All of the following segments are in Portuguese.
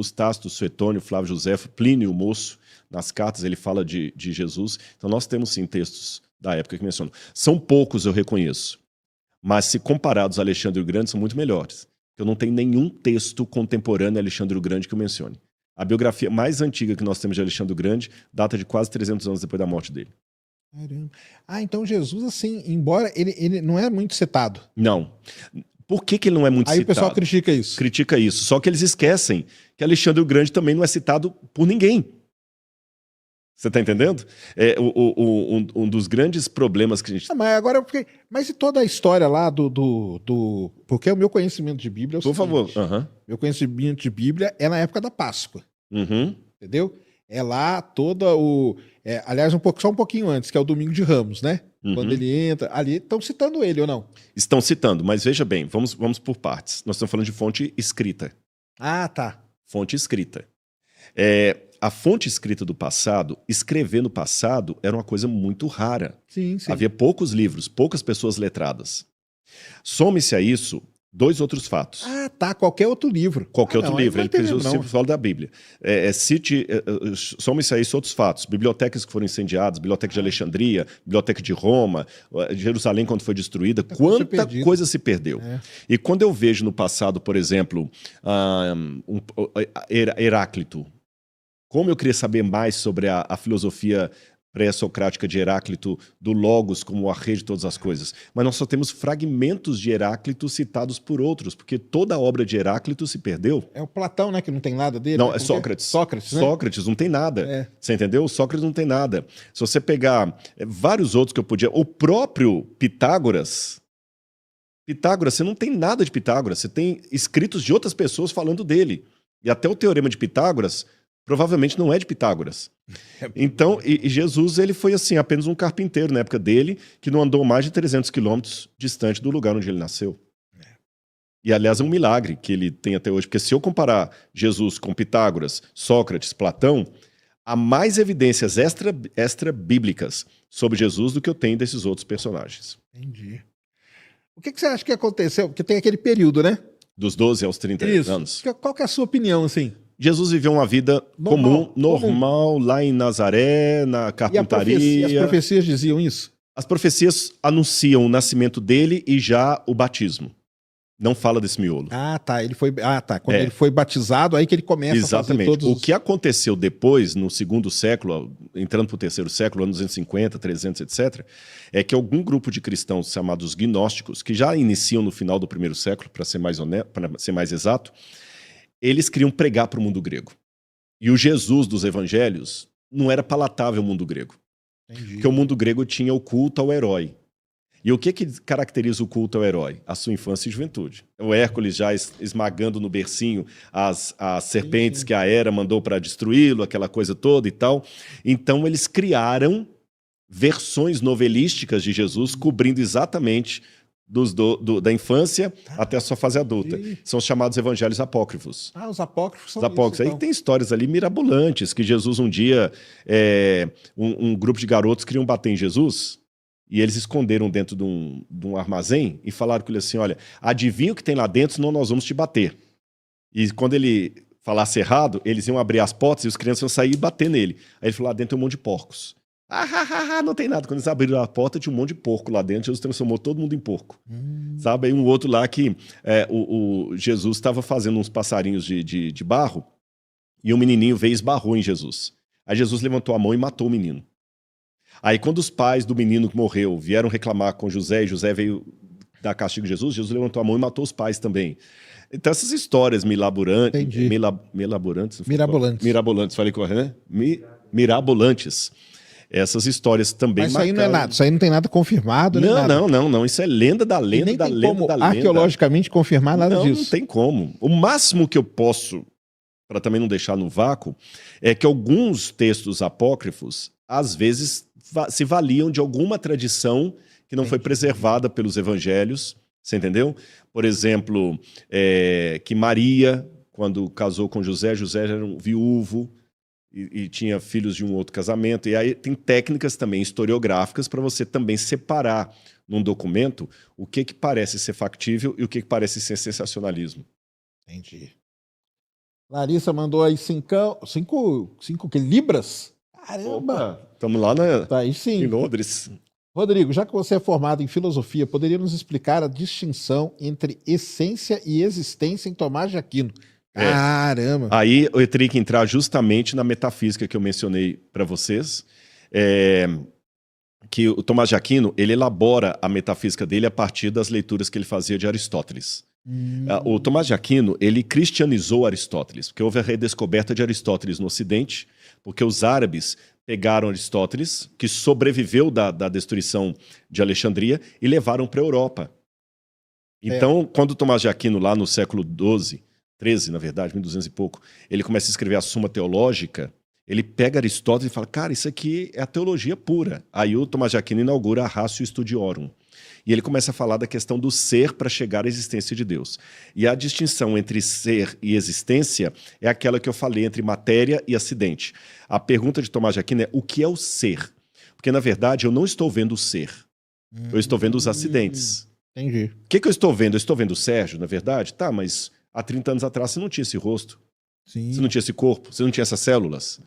Tácito, Suetônio, Flávio Josefo, Plínio, o moço, nas cartas ele fala de Jesus. Então nós temos sim textos da época que mencionam. São poucos, eu reconheço, mas se comparados a Alexandre o Grande, são muito melhores. Eu não tenho nenhum texto contemporâneo de Alexandre o Grande que eu mencione. A biografia mais antiga que nós temos de Alexandre o Grande data de quase 300 anos depois da morte dele. Caramba. Ah, então Jesus, assim, embora ele não é muito citado. Não. Por que ele não é muito Aí citado? o pessoal critica isso. Critica isso. Só que eles esquecem que Alexandre o Grande também não é citado por ninguém. Você está entendendo? Um dos grandes problemas que a gente... Mas agora, mas e toda a história lá porque o meu conhecimento de Bíblia é o Por seguinte, favor. Meu conhecimento de Bíblia é na época da Páscoa. Uhum. Entendeu? É lá aliás, só um pouquinho antes, que é o Domingo de Ramos, né? Uhum. Quando ele entra, ali estão citando ele ou não? Estão citando, mas veja bem, vamos por partes. Nós estamos falando de fonte escrita. Ah, tá. Fonte escrita. A fonte escrita do passado, escrever no passado, era uma coisa muito rara. Sim. Havia poucos livros, poucas pessoas letradas. Some-se a isso 2 outros fatos. Ah, tá. Qualquer outro livro. Qualquer outro livro. Ele sempre fala da Bíblia. Some-se a isso outros fatos. Bibliotecas que foram incendiadas, Biblioteca de Alexandria, Biblioteca de Roma, Jerusalém quando foi destruída. Quanta coisa se perdeu. E quando eu vejo no passado, por exemplo, Heráclito, como eu queria saber mais sobre a filosofia pré-socrática de Heráclito, do Logos como a rede de todas as coisas. Mas nós só temos fragmentos de Heráclito citados por outros, porque toda a obra de Heráclito se perdeu. É o Platão, né, que não tem nada dele. Não, é Sócrates. Sócrates, né? Sócrates não tem nada. Você entendeu? Sócrates não tem nada. Se você pegar vários outros que eu podia... O próprio Pitágoras, você não tem nada de Pitágoras. Você tem escritos de outras pessoas falando dele. E até o Teorema de Pitágoras provavelmente não é de Pitágoras. Então, e Jesus, ele foi assim, apenas um carpinteiro na época dele, que não andou mais de 300 quilômetros distante do lugar onde ele nasceu. E, aliás, é um milagre que ele tem até hoje, porque se eu comparar Jesus com Pitágoras, Sócrates, Platão, há mais evidências extra-bíblicas sobre Jesus do que eu tenho desses outros personagens. Entendi. O que você acha que aconteceu? Porque tem aquele período, né? Dos 12 aos 30 anos. Qual que é a sua opinião, assim? Jesus viveu uma vida normal, lá em Nazaré, na carpintaria. E as profecias diziam isso? As profecias anunciam o nascimento dele e já o batismo. Não fala desse miolo. Ah, tá. Quando ele foi batizado, aí que ele começa a fazer todos... O que aconteceu depois, no 2º século, entrando para o 3º século, anos 250, 300, etc., é que algum grupo de cristãos chamados gnósticos, que já iniciam no final do 1º século, para ser mais exato, eles queriam pregar para o mundo grego. E o Jesus dos evangelhos não era palatável ao mundo grego. Entendi. Porque o mundo grego tinha o culto ao herói. E o que caracteriza o culto ao herói? A sua infância e juventude. O Hércules já esmagando no bercinho as serpentes que a Hera mandou para destruí-lo, aquela coisa toda e tal. Então eles criaram versões novelísticas de Jesus cobrindo exatamente da infância até a sua fase adulta. São os chamados evangelhos apócrifos. Ah, os apócrifos são isso. Aí tem histórias ali mirabolantes, que Jesus um dia, um grupo de garotos queriam bater em Jesus, e eles esconderam dentro de um armazém e falaram com ele assim, olha, adivinha o que tem lá dentro, senão nós vamos te bater. E quando ele falasse errado, eles iam abrir as portas e os crianças iam sair e bater nele. Aí ele falou, lá dentro tem um monte de porcos. Não tem nada. Quando eles abriram a porta, tinha um monte de porco lá dentro. Jesus transformou todo mundo em porco. Sabe? Aí um outro lá que o Jesus estava fazendo uns passarinhos de barro e um menininho veio e esbarrou em Jesus. Aí Jesus levantou a mão e matou o menino. Aí quando os pais do menino que morreu vieram reclamar com José, e José veio dar castigo a Jesus, Jesus levantou a mão e matou os pais também. Então essas histórias mirabolantes, falei correto, né? Mirabolantes. Essas histórias também marcaram. Mas isso aí não é nada, isso aí não tem nada confirmado. Não, isso é lenda da lenda da lenda da lenda. Arqueologicamente confirmar nada disso. Não tem como. O máximo que eu posso, para também não deixar no vácuo, é que alguns textos apócrifos, às vezes, se valiam de alguma tradição que não foi preservada pelos evangelhos, você entendeu? Por exemplo, que Maria, quando casou com José era um viúvo, e tinha filhos de um outro casamento. E aí tem técnicas também historiográficas para você também separar num documento o que parece ser factível e o que parece ser sensacionalismo. Entendi. Larissa mandou aí cinco que libras? Caramba! Opa, estamos lá Tá aí em sim. Londres. Rodrigo, já que você é formado em filosofia, poderia nos explicar a distinção entre essência e existência em Tomás de Aquino? É. Caramba! Aí eu teria que entrar justamente na metafísica que eu mencionei para vocês, que o Tomás de Aquino ele elabora a metafísica dele a partir das leituras que ele fazia de Aristóteles. O Tomás de Aquino ele cristianizou Aristóteles, porque houve a redescoberta de Aristóteles no Ocidente, porque os árabes pegaram Aristóteles, que sobreviveu da destruição de Alexandria, e levaram para a Europa. Então, quando Tomás de Aquino, lá no século XII, 13, na verdade, 1200 e pouco, ele começa a escrever a Suma Teológica, ele pega Aristóteles e fala, cara, isso aqui é a teologia pura. Aí o Tomás de Aquino inaugura a Ratio Studiorum. E ele começa a falar da questão do ser para chegar à existência de Deus. E a distinção entre ser e existência é aquela que eu falei entre matéria e acidente. A pergunta de Tomás de Aquino é o que é o ser? Porque, na verdade, eu não estou vendo o ser. Eu estou vendo os acidentes. Entendi. O que eu estou vendo? Eu estou vendo o Sérgio, na verdade? Tá, mas há 30 anos atrás você não tinha esse rosto. Sim. Você não tinha esse corpo, você não tinha essas células.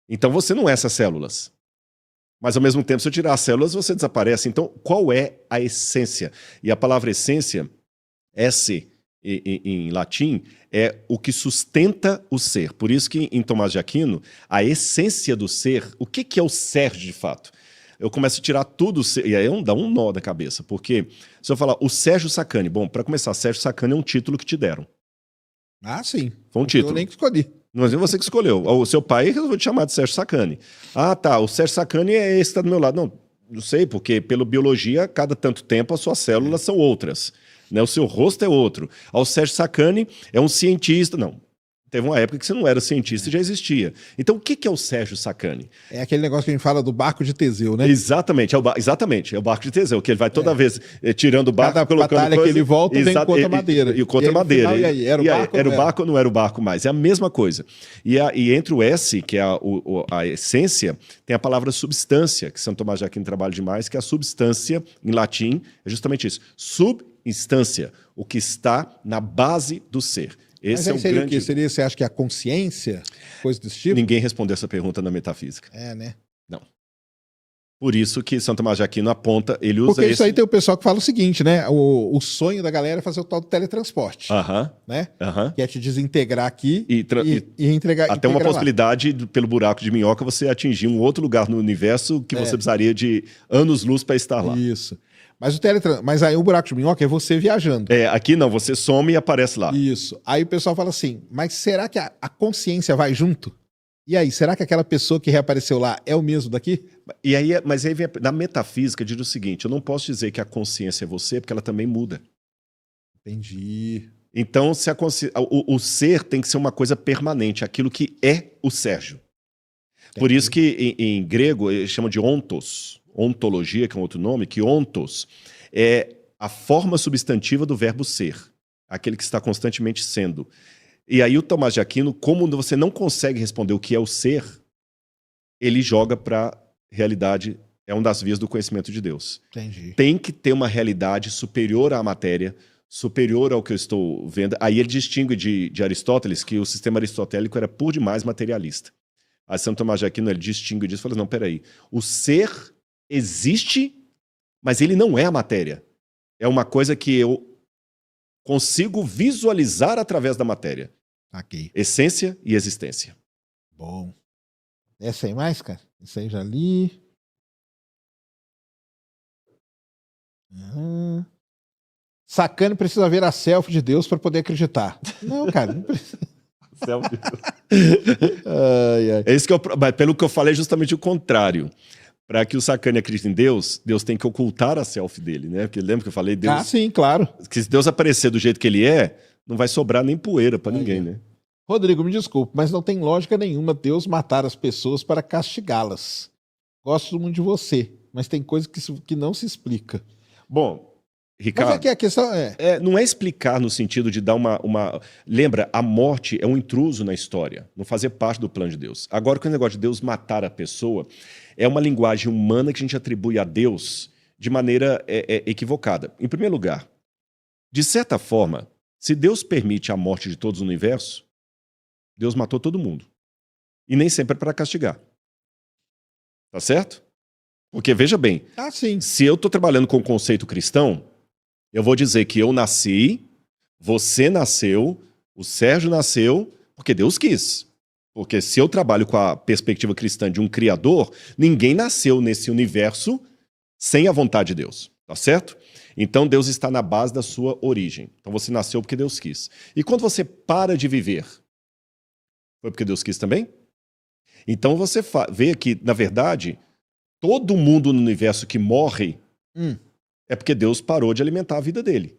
Então você não é essas células. Mas ao mesmo tempo, se eu tirar as células, você desaparece. Então, qual é a essência? E a palavra essência, esse, em latim, é o que sustenta o ser. Por isso que em Tomás de Aquino, a essência do ser, o que é o ser de fato? Eu começo a tirar tudo, e aí dá um nó na cabeça, porque se eu falar o Sérgio Sacani, bom, para começar, Sérgio Sacani é um título que te deram. Ah, sim. Foi um título. Eu nem que escolhi. Mas é você que escolheu. O seu pai resolveu te chamar de Sérgio Sacani. Ah, tá, o Sérgio Sacani é esse que está do meu lado. Não sei, porque pela biologia, cada tanto tempo as suas células são outras. Né? O seu rosto é outro. O Sérgio Sacani é um cientista. Não, teve uma época que você não era cientista e já existia. Então, o que é o Sérgio Sacani? É aquele negócio que a gente fala do barco de Teseu, né? Exatamente, é o barco de Teseu, que ele vai toda vez tirando o barco, cada colocando batalha coisa, que ele volta vem com outra madeira. E contra madeira. Final, e aí, era o barco, era o barco ou não era o barco mais? É a mesma coisa. E entre o S, que é a essência, tem a palavra substância, que São Tomás de Aquino trabalha demais, que é a substância, em latim, é justamente isso. Substância, o que está na base do ser. Esse é o seria grande... o quê? Seria, você acha que é a consciência? Coisa desse tipo? Ninguém respondeu essa pergunta na metafísica. É, né? Não. Por isso que São Tomás de Aquino aponta, ele usa Porque isso aí tem o pessoal que fala o seguinte, né? O sonho da galera é fazer o tal do teletransporte. Né? Que é te desintegrar aqui e entregar. Até uma possibilidade, pelo buraco de minhoca, você atingir um outro lugar no universo que você precisaria de anos-luz para estar lá. Isso. Mas aí o buraco de minhoca é você viajando. Aqui não, você some e aparece lá. Isso. Aí o pessoal fala assim, mas será que a consciência vai junto? E aí, será que aquela pessoa que reapareceu lá é o mesmo daqui? Mas aí vem na metafísica diz o seguinte, eu não posso dizer que a consciência é você, porque ela também muda. Entendi. Então, se o ser tem que ser uma coisa permanente, aquilo que é o Sérgio. Entendi. Por isso que em grego eles chamam de ontos, ontologia, que é um outro nome, que ontos é a forma substantiva do verbo ser, aquele que está constantemente sendo. E aí o Tomás de Aquino, como você não consegue responder o que é o ser, ele joga para a realidade, é uma das vias do conhecimento de Deus. Entendi. Tem que ter uma realidade superior à matéria, superior ao que eu estou vendo. Aí ele distingue de Aristóteles que o sistema aristotélico era por demais materialista. Aí São Tomás de Aquino ele distingue disso e fala, não, peraí, o ser existe, mas ele não é a matéria. É uma coisa que eu consigo visualizar através da matéria. Okay. Essência e existência. Bom. Essa aí mais, cara? Isso aí já li. Sacani precisa ver a selfie de Deus para poder acreditar. Não, cara, não precisa. Selfie de Deus. É isso que mas pelo que eu falei, justamente o contrário. Para que o Sacani acredite em Deus, Deus tem que ocultar a selfie dele, né? Porque lembra que eu falei? Deus, sim, claro. Que se Deus aparecer do jeito que ele é, não vai sobrar nem poeira para ninguém, né? Rodrigo, me desculpe, mas não tem lógica nenhuma Deus matar as pessoas para castigá-las. Gosto muito de você, mas tem coisa que não se explica. Bom, Ricardo, mas é que a questão não é explicar no sentido de dar uma... Lembra, a morte é um intruso na história, não fazer parte do plano de Deus. Agora, com o negócio de Deus matar a pessoa, é uma linguagem humana que a gente atribui a Deus de maneira equivocada. Em primeiro lugar, de certa forma, se Deus permite a morte de todos no universo, Deus matou todo mundo. E nem sempre é para castigar. Tá certo? Porque, veja bem, sim. se eu estou trabalhando com o conceito cristão, eu vou dizer que eu nasci, você nasceu, o Sérgio nasceu, porque Deus quis. Porque se eu trabalho com a perspectiva cristã de um criador, ninguém nasceu nesse universo sem a vontade de Deus. Tá certo? Então Deus está na base da sua origem. Então você nasceu porque Deus quis. E quando você para de viver, foi porque Deus quis também? Então você vê que, na verdade, todo mundo no universo que morre é porque Deus parou de alimentar a vida dele.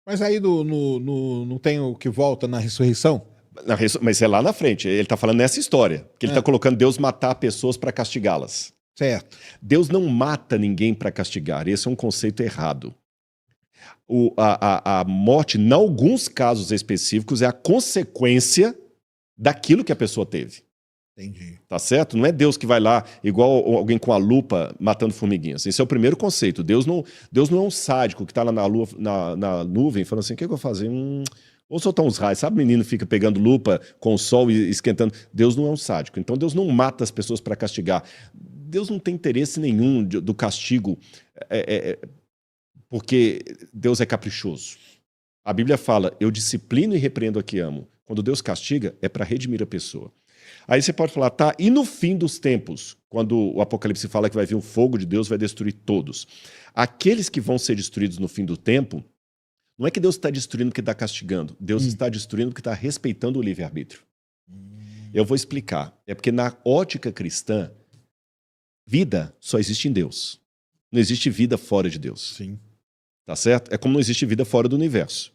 Mas aí não tem o que volta na ressurreição? Mas é lá na frente. Ele está falando nessa história. Que ele está colocando Deus matar pessoas para castigá-las. Certo. Deus não mata ninguém para castigar. Esse é um conceito errado. A morte, em alguns casos específicos, é a consequência daquilo que a pessoa teve. Entendi. Tá certo? Não é Deus que vai lá, igual alguém com a lupa matando formiguinhas. Esse é o primeiro conceito. Deus não é um sádico que está lá na nuvem falando assim, o que eu vou fazer? Vou soltar uns raios. Sabe o menino fica pegando lupa com o sol e esquentando? Deus não é um sádico. Então Deus não mata as pessoas para castigar. Deus não tem interesse nenhum do castigo, porque Deus é caprichoso. A Bíblia fala, eu disciplino e repreendo a que amo. Quando Deus castiga, é para redimir a pessoa. Aí você pode falar, tá, e no fim dos tempos, quando o Apocalipse fala que vai vir o fogo de Deus, vai destruir todos. Aqueles que vão ser destruídos no fim do tempo, não é que Deus está destruindo porque está castigando. Deus está destruindo porque está respeitando o livre-arbítrio. Eu vou explicar. É porque na ótica cristã, vida só existe em Deus. Não existe vida fora de Deus. Sim. Tá certo? É como não existe vida fora do universo.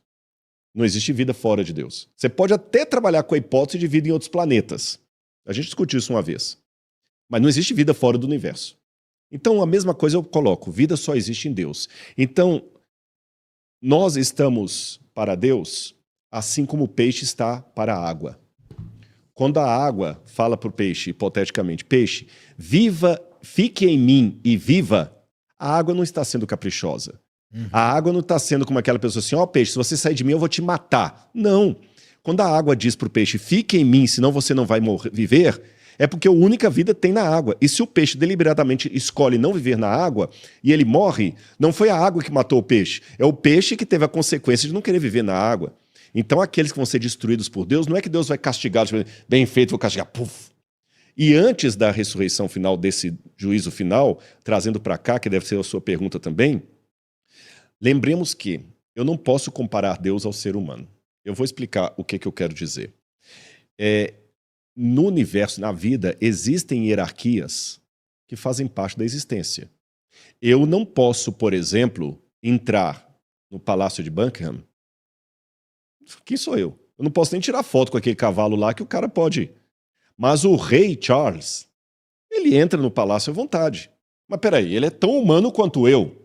Não existe vida fora de Deus. Você pode até trabalhar com a hipótese de vida em outros planetas. A gente discutiu isso uma vez. Mas não existe vida fora do universo. Então, a mesma coisa eu coloco. Vida só existe em Deus. Então, nós estamos para Deus assim como o peixe está para a água. Quando a água fala para o peixe, hipoteticamente, peixe, viva, fique em mim e viva, a água não está sendo caprichosa. A água não está sendo como aquela pessoa assim, ó peixe, se você sair de mim eu vou te matar. Não. Quando a água diz para o peixe, fique em mim, senão você não vai viver, é porque a única vida tem na água. E se o peixe deliberadamente escolhe não viver na água e ele morre, não foi a água que matou o peixe, é o peixe que teve a consequência de não querer viver na água. Então aqueles que vão ser destruídos por Deus, não é que Deus vai castigar, bem feito, vou castigar, puf. E antes da ressurreição final, desse juízo final, trazendo para cá, que deve ser a sua pergunta também, lembremos que eu não posso comparar Deus ao ser humano. Eu vou explicar o que eu quero dizer. No universo, na vida, existem hierarquias que fazem parte da existência. Eu não posso, por exemplo, entrar no Palácio de Buckingham. Quem sou eu? Eu não posso nem tirar foto com aquele cavalo lá que o cara pode. Mas o rei Charles, ele entra no palácio à vontade. Mas peraí, ele é tão humano quanto eu.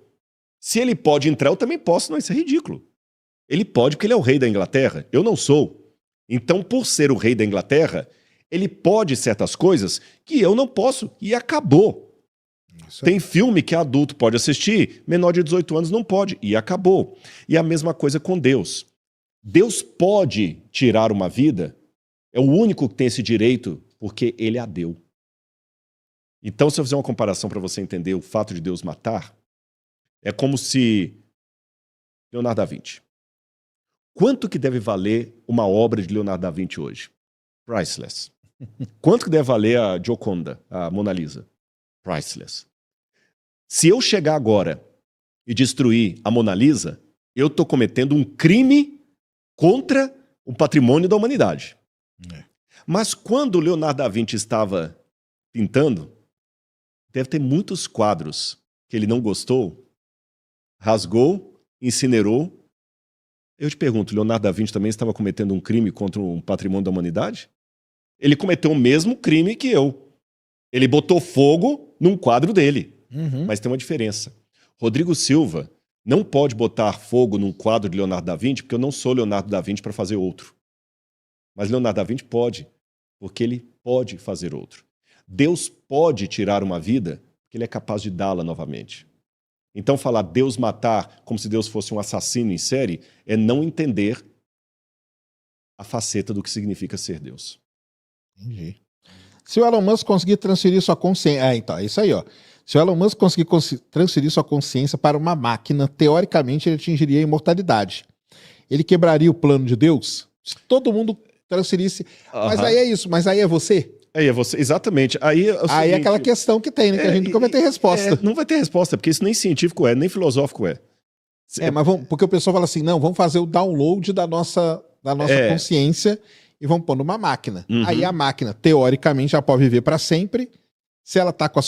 Se ele pode entrar, eu também posso. Não, isso é ridículo. Ele pode porque ele é o rei da Inglaterra. Eu não sou. Então, por ser o rei da Inglaterra, ele pode certas coisas que eu não posso. E acabou. Tem filme que adulto pode assistir, menor de 18 anos não pode. E acabou. E a mesma coisa com Deus. Deus pode tirar uma vida, é o único que tem esse direito, porque ele a deu. Então, se eu fizer uma comparação para você entender o fato de Deus matar, é como se Leonardo da Vinci. Quanto que deve valer uma obra de Leonardo da Vinci hoje? Priceless. Quanto que deve valer a Gioconda, a Mona Lisa? Priceless. Se eu chegar agora e destruir a Mona Lisa, eu estou cometendo um crime contra o patrimônio da humanidade. Mas quando Leonardo da Vinci estava pintando, deve ter muitos quadros que ele não gostou, rasgou, incinerou. Eu te pergunto, Leonardo da Vinci também estava cometendo um crime contra um patrimônio da humanidade? Ele cometeu o mesmo crime que eu. Ele botou fogo num quadro dele. Mas tem uma diferença. Rodrigo Silva não pode botar fogo num quadro de Leonardo da Vinci, porque eu não sou Leonardo da Vinci para fazer outro. Mas Leonardo da Vinci pode, porque ele pode fazer outro. Deus pode tirar uma vida, porque ele é capaz de dá-la novamente. Então falar Deus matar como se Deus fosse um assassino em série é não entender a faceta do que significa ser Deus. Entendi. Se o Elon Musk conseguir transferir sua consciência... então, é isso aí, ó. Se o Elon Musk conseguir transferir sua consciência para uma máquina, teoricamente ele atingiria a imortalidade. Ele quebraria o plano de Deus? Se todo mundo transferisse... Mas aí é isso, mas aí é você? Aí é você, exatamente. Aí é aquela questão que tem, né? Que a gente nunca vai ter resposta. Não vai ter resposta, porque isso nem científico nem filosófico é. Mas porque o pessoal fala assim, não, vamos fazer o download da nossa consciência e vamos pôr numa máquina. Aí a máquina, teoricamente, já pode viver para sempre. Se ela tá com a